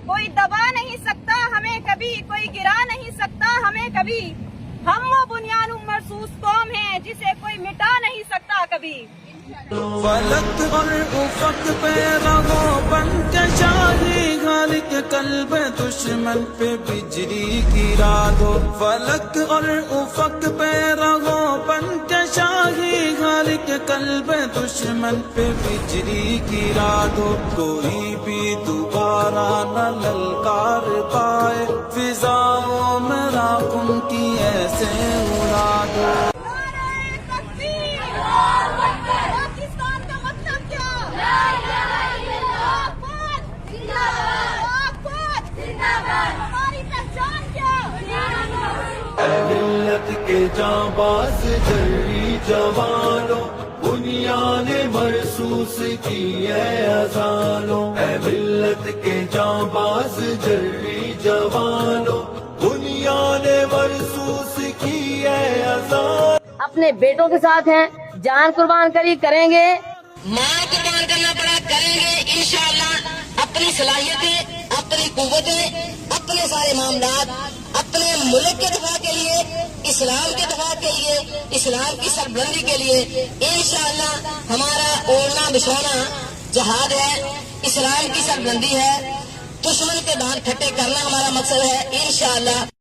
کوئی دبا نہیں سکتا ہمیں کبھی، کوئی گرا نہیں سکتا ہمیں کبھی، ہم وہ بنیاد مرصوص قوم ہیں جسے کوئی مٹا نہیں سکتا کبھی۔ فلک اور افق پہ رہو بن کے شاہی گھر کے قلب دشمن پہ بجلی گرا دو، فلک اور افق پہ رہو بن کے شاہی گھر کے قلب دشمن پہ بجلی گرا دو، کوئی بھی دوبارہ نہ للکار پائے، فضاؤں میں راکھ ان کی ایسے اڑا دو۔ پاکستان کا مطلب کیا؟ لا الہ الا اللہ، ہماری پہچان کیا؟ اے ملت کے جانباز جری جوانوں، بنیاد مرصوص کی ہے اذانوں، اے ملت کے جانباز جری جوانوں، بنیاد مرصوص کی ہے اذانوں۔ اپنے بیٹوں کے ساتھ ہیں، جان قربان کریں گے، ماں قربان کرنا پڑا کریں گے انشاءاللہ، اپنی صلاحیتیں، اپنی قوتیں، اپنے سارے معاملات، اپنے ملک کے دفاع کے لیے، اسلام کے دفاع کے لیے، اسلام کی سربلندی کے لیے انشاءاللہ ہمارا اوڑھنا بچھونا جہاد ہے، اسلام کی سربلندی ہے، دشمن کے دانت کھٹے کرنا ہمارا مقصد ہے انشاءاللہ۔